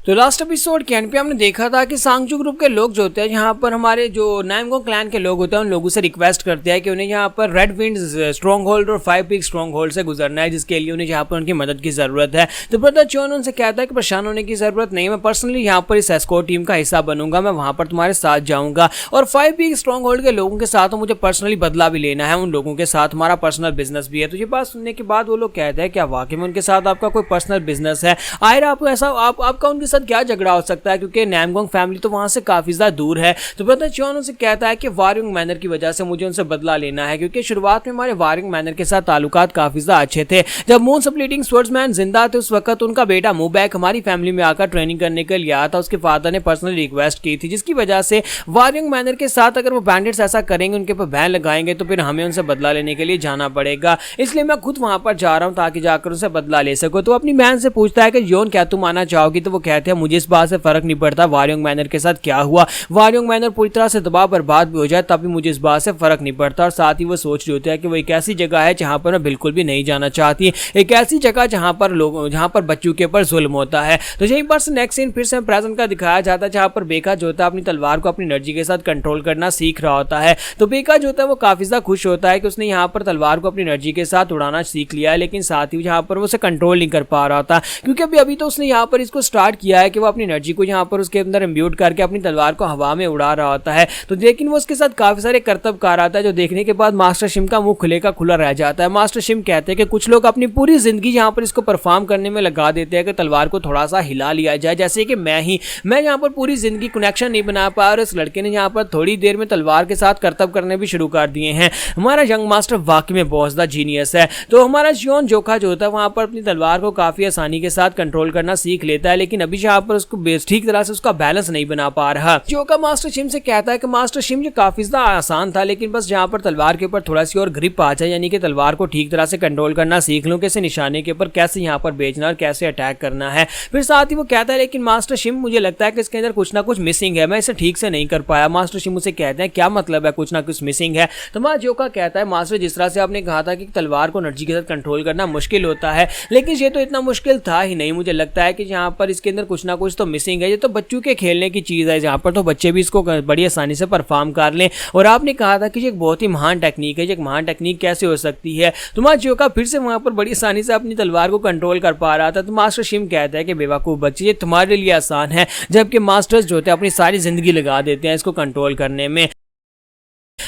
तो last episode के and पे हमने देखा था कि सांगचू ग्रुप के लोग जो होते हैं यहाँ पर हमारे जो नामगोंग क्लैन के लोग होते हैं उन लोगों से रिक्वेस्ट करते हैं कि उन्हें यहाँ पर रेड विंड स्ट्रॉन्ग होल्ड और 5 पीक स्ट्रॉन्ग होल्ड से गुजरना है, जिसके लिए उन्हें यहाँ पर उनकी मदद की जरूरत है। तो ब्रदर च्योन उनसे कहता है कि परेशान होने की जरूरत नहीं, मैं पर्सनली यहाँ पर इस एस्कॉर्ट टीम का हिस्सा बनूंगा, मैं वहाँ पर तुम्हारे साथ जाऊंगा और 5 पीक स्ट्रॉन्ग होल्ड के लोगों के साथ मुझे पर्सनली बदला भी लेना है, उन लोगों के साथ हमारा पर्सनल बिजनेस भी है। तो ये बात सुनने के बाद वो लोग कहते हैं क्या वाकई में उनके साथ आपका कोई पर्सनल बिजनेस है? आयर आपको ऐसा आपका उनके साथ क्या झगड़ा हो सकता है, क्योंकि नामगोंग फैमिली तो वहां से काफी ज्यादा दूर है। तो ब्रदर च्योन उनसे कहता है कि वारिंग मैनर की वजह से मुझे उनसे बदला लेना है, क्योंकि शुरुआत में हमारे वारिंग मैनर के साथ ताल्लुकात काफी ज्यादा अच्छे थे। जब मून स्प्लिटिंग स्वर्ड्समैन जिंदा थे उस वक्त उनका बेटा मूबैक हमारी फैमिली में आकर ट्रेनिंग करने के लिए आया था। उसके फादर ने पर्सनली रिक्वेस्ट की थी, जिसकी वजह से वारिंग मैनर के साथ अगर वो बैंडिट्स ऐसा करेंगे, उनके ऊपर बैन लगाएंगे, तो फिर हमें उनसे बदला लेने के लिए जाना पड़ेगा। इसलिए मैं खुद वहां पर जा रहा हूं ताकि जाकर उनसे बदला ले सको। तो अपनी बहन से पूछता है कि योन क्या तुम आना चाहोगी? तो वो कहते हैं मुझे इस बात से फर्क नहीं पड़ता वारिंग मैनर के साथ क्या हुआ, वारिंग मैनर पूरी तरह से दबाव बर्बाद भी हो जाए तब भी मुझे इस बात से फर्क नहीं पड़ता। और साथ ही वो सोच रहे होते हैं कि वो एक ऐसी जगह है जहां पर मैं बिल्कुल भी नहीं जाना चाहती, एक ऐसी जगह जहां पर बच्चों के ऊपर जुल्म होता है। तो यहीं पर से नेक्स्ट सीन फिर से प्रेजेंट का दिखाया जाता है, जहां पर बेका जो होता है अपनी तलवार को अपनी एनर्जी के साथ कंट्रोल करना सीख रहा होता है। तो बेका जो होता है वो काफी ज्यादा खुश होता है कि उसने यहाँ पर तलवार को अपनी एनर्जी के साथ उड़ाना सीख लिया है, लेकिन साथ ही यहाँ पर वो उसे कंट्रोल नहीं कर पा रहा था, क्योंकि अभी तो उसने यहाँ पर इसको स्टार्ट किया है कि वो अपनी एनर्जी को यहाँ पर उसके अंदर इम्ब्यूट करके अपनी तलवार को हवा में उड़ा रहा होता है। तो लेकिन वो उसके साथ काफी सारे करतबकार आता है, जो देखने के बाद मास्टर शिम का मुंह खुले का खुला रह जाता है। मास्टर शिम कहते हैं कि कुछ लोग अपनी पूरी जिंदगी यहाँ पर इसको परफॉर्म करने में लगा देते हैं कि तलवार को थोड़ा सा हिला लिया जाए, जैसे कि मैं यहाँ पर पूरी जिंदगी कनेक्शन नहीं बना पाया और इस लड़के ने यहाँ पर थोड़ी देर में तलवार के साथ करतब करने भी शुरू कर दिए हैं। हमारा यंग मास्टर वाकई में बहुत ज्यादा जीनियस है। तो हमारा जियोन जोखा जो होता है वहां पर अपनी तलवार को काफी आसानी के साथ कंट्रोल करना सीख लेता है, लेकिन अभी यहाँ पर उसको ठीक तरह से उसका बैलेंस नहीं बना पा रहा। जोका मास्टर शिम से कहता है कि मास्टर शिम ये काफी ज्यादा आसान था, लेकिन बस यहाँ पर तलवार के ऊपर थोड़ा सी और ग्रिप आ जाए, यानी कि तलवार को ठीक तरह से कंट्रोल करना सीख लूं, कैसे निशाने के ऊपर कैसे यहाँ पर बेचना और कैसे अटैक करना है। फिर साथ ही वो कहता है लेकिन मास्टर शिम मुझे लगता है कि इसके अंदर कुछ ना कुछ मिसिंग है, मैं इसे ठीक से नहीं कर पाया। मास्टर शिम उसे कहते हैं क्या मतलब है कुछ ना कुछ मिसिंग है? तो माँ जोका कहता है मास्टर जिस तरह से आपने कहा था कि तलवार को एनर्जी के साथ कंट्रोल करना मुश्किल होता है, लेकिन ये तो इतना मुश्किल था ही नहीं। मुझे लगता है कि यहाँ पर इसके अंदर कुछ ना कुछ तो मिसिंग है, ये तो बच्चों के खेलने की चीज है जहाँ पर तो बच्चे भी इसको बड़ी आसानी से परफॉर्म कर लें। और आपने कहा था कि ये एक बहुत ही महान टेक्निक है, ये एक महान टेक्निक कैसे हो सकती है? तो माँ जोका फिर से वहां पर बड़ी आसानी से अपनी तलवार को कंट्रोल कर पा रहा था। तो मास्टर शिम कहता है कि बेवकूफ बच्चे ये तुम्हारे लिए आसान है, जबकि मास्टर्स जो होते हैं अपनी सारी जिंदगी लगा देते हैं इसको कंट्रोल करने में।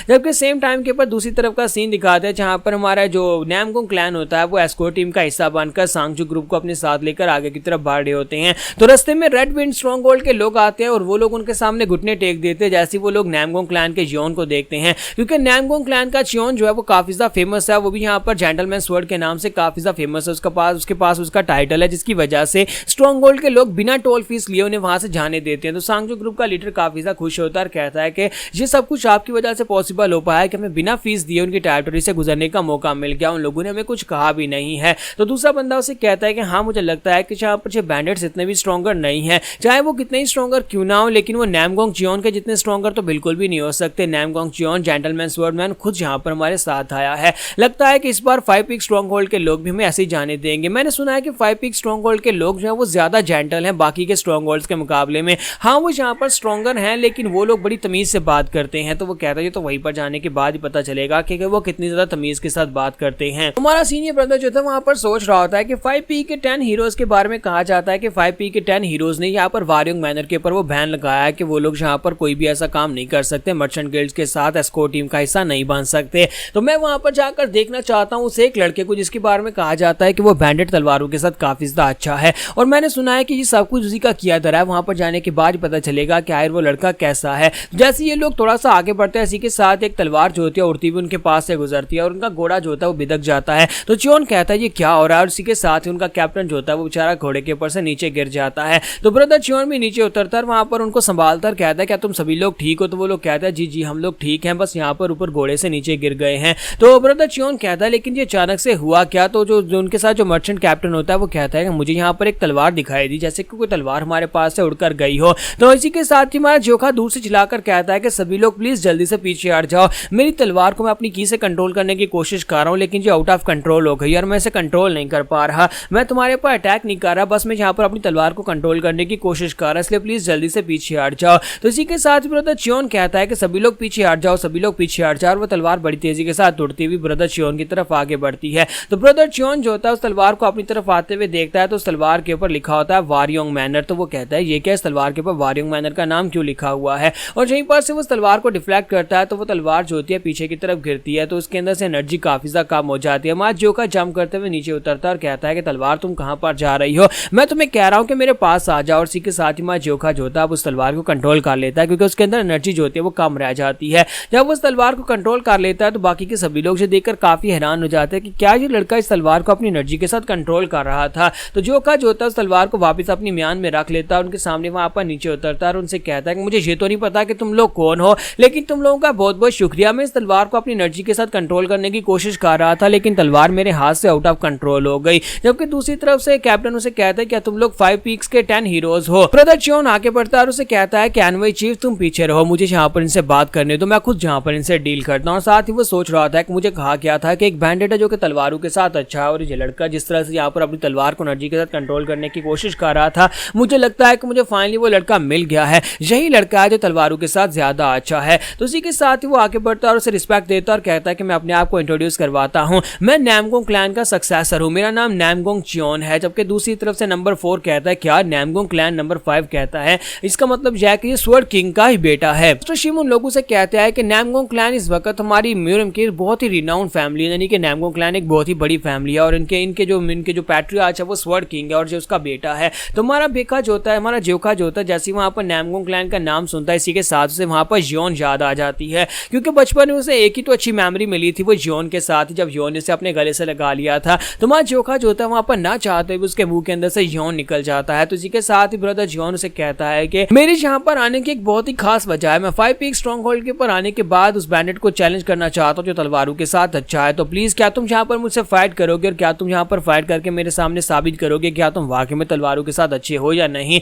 जबकि सेम टाइम के ऊपर दूसरी तरफ का सीन दिखाते हैं जहां पर हमारा जो नामगोंग क्लैन होता है वो एस्कॉर्ट टीम का हिस्सा बनकर सांगचू ग्रुप को अपने साथ लेकर आगे की तरफ बढ़ रहे होते हैं। तो रास्ते में रेड विंड स्ट्रॉन्ग होल्ड के लोग आते हैं और वो लोग उनके सामने घुटने टेक देते हैं जैसे वो लोग नामगोंग क्लैन के जियोन को देखते हैं, क्योंकि नामगोंग क्लैन का जियोन जो है वो काफी ज्यादा फेमस है, वो भी यहाँ पर जेंटलमैन स्वॉर्ड के नाम से काफी ज्यादा फेमस है। उसके पास उसका टाइटल है, जिसकी वजह से स्ट्रॉन्ग होल्ड के लोग बिना टोल फीस लिए उन्हें वहां से जाने देते हैं। तो सांगचू ग्रुप का लीडर काफी ज्यादा खुश होता है और कहता है कि ये सब कुछ आपकी वजह से पॉसिबल हो पाया कि हमें बिना फीस दिए उनकी टेरिटरी से गुजरने का मौका मिल गया, उन लोगों ने हमें कुछ कहा भी नहीं है। तो दूसरा बंदा उसे कहता है कि हाँ मुझे लगता है कि यहाँ पर बैंडिट्स इतने भी स्ट्रॉन्गर नहीं है, चाहे वो कितने ही स्ट्रॉन्गर क्यों ना हो, लेकिन वो नामगोंग जियोन के जितने स्ट्रॉन्गर तो बिल्कुल भी नहीं हो सकते। नामगोंग जियोन जेंटलमैन स्वॉर्डमैन खुद यहाँ पर हमारे साथ आया है। लगता है कि इस बार 5 पीक स्ट्रॉन्ग होल्ड के लोग भी हमें ऐसे ही जाने देंगे। मैंने सुना है कि 5 पीक स्ट्रॉन्ग होल्ड के लोग जो है वो ज्यादा जेंटल हैं बाकी के स्ट्रॉन्ग होल्ड्स के मुकाबले में। हाँ वो यहाँ पर स्ट्रॉन्गर हैं, लेकिन वो लोग बड़ी तमीज से बात करते हैं। तो वो कहता है तो वहीं पर जाने के बाद ही पता चलेगा कि वो कितनी ज्यादा तमीज के साथ बात करते हैं। हमारा सीनियर ब्रदर जो था वहां पर सोच रहा होता है कि 5P के 10 हीरोज के बारे में कहा जाता है कि 5P के 10 हीरोज ने यहाँ पर वारिंग मैनर के ऊपर वो बैन लगाया है कि वो लोग यहाँ पर कोई भी ऐसा काम नहीं कर सकते, मर्चेंट गिल्ड्स के साथ एस्कॉर्ट टीम का हिस्सा नहीं बन सकते। तो मैं वहां पर जाकर देखना चाहता हूँ उस एक लड़के को जिसके बारे में कहा जाता है कि वो बैंडेड तलवारों के साथ काफी ज्यादा अच्छा है, और मैंने सुना है कि ये सब कुछ उसी का किया धरा है। वहां पर जाने के बाद पता चलेगा कि आखिर वो लड़का कैसा है। जैसे ये लोग थोड़ा सा आगे बढ़ते हैं, इसी के साथ एक तलवार जो होती है उड़ती हुई उनके पास से गुजरती है और उनका घोड़ा जो होता है वो बिदक जाता है। तो च्योन कहता है ये क्या हो रहा है, और इसी के साथ ही उनका कैप्टन जो होता है वो बेचारा घोड़े के ऊपर से नीचे गिर जाता है। तो ब्रदर च्योन भी नीचे उतरता है, वहां पर उनको संभालता है, कहता है क्या तुम सभी लोग ठीक हो? तो वो लोग कहता है जी जी हम लोग ठीक हैं, बस यहाँ पर ऊपर घोड़े से नीचे गिर गए हैं। तो ब्रदर च्योन कहता है लेकिन ये अचानक से हुआ क्या? तो जो उनके साथ जो मर्चेंट कैप्टन होता है वो कहता है कि मुझे यहाँ पर एक तलवार दिखाई दी, जैसे कि कोई तलवार हमारे पास से उड़कर गई हो। तो इसी के साथ ही हमारा जोखा दूर से चिल्लाकर कहता है कि सभी लोग प्लीज जल्दी से पीछे पीछे हट जाओ, मेरी तलवार को मैं अपनी की से कंट्रोल करने की कोशिश कर रहा हूँ लेकिन जो आउट ऑफ कंट्रोल हो गई और मैं इसे कंट्रोल नहीं कर पा रहा, मैं तुम्हारे ऊपर अटैक नहीं कर रहा, बस मैं यहाँ पर अपनी तलवार को कंट्रोल करने की कोशिश कर रहा, इसलिए प्लीज जल्दी से पीछे हट जाओ। तो इसी के साथ ब्रदर च्योन कहता है कि सभी लोग पीछे हट जाओ, सभी लोग पीछे हट जाओ। वो तलवार बड़ी तेजी के साथ उड़ती हुई ब्रदर च्योन की तरफ आगे बढ़ती है। तो ब्रदर च्योन जो होता है उस तलवार को अपनी तरफ आते हुए देखता है तो उस तलवार के ऊपर लिखा होता है वारयोंग मैनर। तो वो कहता है ये क्या, इस तलवार के ऊपर वारयोंग मैनर का नाम क्यों लिखा हुआ है, और यहीं पर से वो तलवार को डिफ्लेक्ट करता है तो वो तलवार जो होती है पीछे की तरफ गिरती है, तो उसके अंदर से एनर्जी काफी ज्यादा कम हो जाती है। माँ जोका जंप करते हुए नीचे उतरता है और कहता है कि तलवार तुम कहां पर जा रही हो, मैं तुम्हें कह रहा हूं कि मेरे पास आ जाओ। और इसी के साथ ही माँ जोका जो होता है उस तलवार को कंट्रोल कर लेता है क्योंकि उसके अंदर एनर्जी जो होती है वो कम रह जाती है। जब उस तलवार को कंट्रोल कर लेता है तो बाकी के सभी लोग जो देखकर काफी हैरान हो जाते हैं कि क्या ये लड़का इस तलवार को अपनी एनर्जी के साथ कंट्रोल कर रहा था। तो जोका जो होता है उस तलवार को वापस अपनी म्यान में रख लेता है, उनके सामने वहां पर नीचे उतरता है और उनसे कहता है कि मुझे ये तो नहीं पता कि तुम लोग कौन हो, लेकिन तुम लोगों का बहुत बहुत शुक्रिया। मैं इस तलवार को अपनी एनर्जी के साथ कंट्रोल करने की कोशिश कर रहा था लेकिन तलवार मेरे हाथ से आउट ऑफ कंट्रोल हो गई। जबकि दूसरी तरफ से कैप्टन उसे कहता है क्या तुम लोग 5 पीक्स के 10 हीरोज हो। ब्रदर च्योन आगे बढ़ता है और उसे कहता है कि एनवाई चीफ तुम पीछे रहो, मुझे यहाँ पर इनसे बात करने दो, मैं खुद यहाँ पर इनसे डील करता हूँ। और साथ ही वो सोच रहा था कि मुझे कहा गया था कि एक बैंडेट है जो कि तलवारों के साथ अच्छा है, और ये लड़का जिस तरह से यहाँ पर अपनी तलवार को एनर्जी के साथ कंट्रोल करने की कोशिश कर रहा था, मुझे लगता है कि मुझे फाइनली वो लड़का मिल गया है, यही लड़का है जो तलवारों के साथ ज्यादा अच्छा है। तो इसी के साथ ही वो आगे बढ़ता है और उसे रिस्पेक्ट देता है और कहता है कि मैं अपने आप को इंट्रोड्यूस करवाता हूँ, मैं नामगोंग क्लैन का सक्सेसर हूँ, मेरा नाम नामगोंग च्योन है। जबकि दूसरी तरफ से नंबर 4 कहता है क्या, नामगोंग क्लैन नंबर 5 कहता है इसका मतलब यह है कि ये स्वर्ड किंग का ही बेटा है। तो शिव उन लोगों से कहते हैं कि नामगोंग क्लैन इस वक्त हमारी म्यूरम की बहुत ही रिनाउंड फैमिली है, यानी कि नामगोंग क्लैन एक बहुत ही बड़ी फैमिली है और इनके जो पैट्रियार्च है वो स्वर्ड किंग है और जो उसका बेटा है। तो हमारा बेका जो होता है, हमारा जोका जो होता है, जैसे वहां पर नामगोंग क्लैन का नाम सुनता है इसी के साथ से वहां पर योन याद आ जाती है, क्योंकि बचपन में उसे एक ही तो अच्छी मेमोरी मिली थी वो योन के साथ ही, जब योन ने से अपने गले से लगा लिया था। तो हमारा जोका जो होता है वहां पर ना चाहते हुए उसके मुंह के अंदर से योन निकल जाता है। तो इसी के साथ ही ब्रदर योन उसे कहता है कि मेरे यहाँ पर आने की एक बहुत ही खास वजह है, मैं 5 पीक स्ट्रॉन्ग होल्ड के ऊपर आने के बाद उस बैंडेट को चैलेंज करना चाहता हूँ जो तलवारों के साथ अच्छा है। तो प्लीज क्या तुम यहाँ पर मुझसे फाइट करोगे, और क्या तुम यहाँ पर फाइट करके मेरे सामने साबित करोगे क्या तुम वाकई में तलवारों के साथ अच्छे हो या नहीं।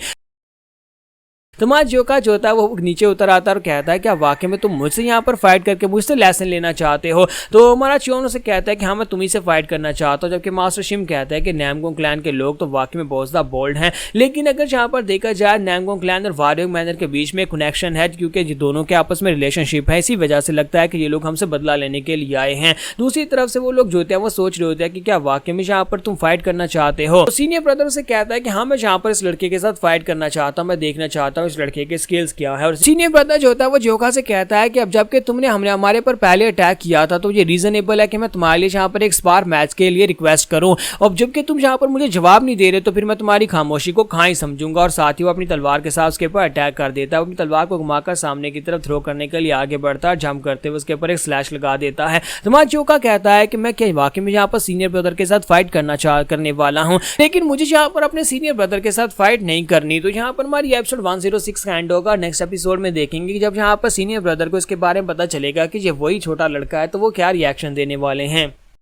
तो माँ जोका जो होता है वो नीचे उतर आता है और कहता है कि वाकई में तुम मुझसे यहाँ पर फाइट करके मुझसे लेसन लेना चाहते हो। तो हमारा च्योन उसे कहता है कि हाँ मैं तुम्ही से फाइट करना चाहता हूँ। जबकि मास्टर शिम कहता है कि नामगोंग क्लैन के लोग तो वाकई में बहुत ज़्यादा बोल्ड हैं, लेकिन अगर यहाँ पर देखा जाए नामगोंग क्लैन और वारयोंग मैनर के बीच में कनेक्शन है, क्योंकि ये दोनों के आपस में रिलेशनशिप है, इसी वजह से लगता है कि ये लोग हमसे बदला लेने के लिए आए हैं। दूसरी तरफ से वो लोग जो होते हैं वो सोच रहे होते हैं कि क्या वाकई में यहाँ पर तुम फाइट करना चाहते हो। तो सीनियर ब्रदर से कहता है कि हाँ मैं यहाँ पर इस लड़के के साथ फाइट करना चाहता हूँ, मैं देखना चाहता हूँ इस लड़के के स्किल्स क्या है। और सीनियर ब्रदर जो होता है वो जोका से कहता है कि अब जबकि तुमने हमारे पर पहले अटैक किया था तो ये रीजनेबल है कि मैं तुम्हारे लिए यहाँ पर एक स्पार मैच के लिए रिक्वेस्ट करूं, और जबकि तुम यहाँ पर मुझे जवाब नहीं दे रहे तो फिर मैं तुम्हारी खामोशी को कहाँ ही समझूंगा। और साथ ही वो अपनी तलवार के साथ उसके ऊपर अटैक कर देता है, अपनी तलवार को घुमाकर सामने की तरफ थ्रो करने के लिए आगे बढ़ता है, जंप करते हुए उसके ऊपर एक स्लैश लगा देता है। तो जोका कहता है कि मैं क्या वाकई में यहाँ पर सीनियर ब्रदर के साथ फाइट करने वाला हूँ, लेकिन मुझे यहाँ पर अपने सीनियर ब्रदर के साथ फाइट नहीं करनी। तो यहाँ पर हमारी एपिसोड 106 का एंड होगा। नेक्स्ट एपिसोड में देखेंगे कि जब यहाँ पर सीनियर ब्रदर को इसके बारे में पता चलेगा कि ये वही छोटा लड़का है तो वो क्या रिएक्शन देने वाले हैं।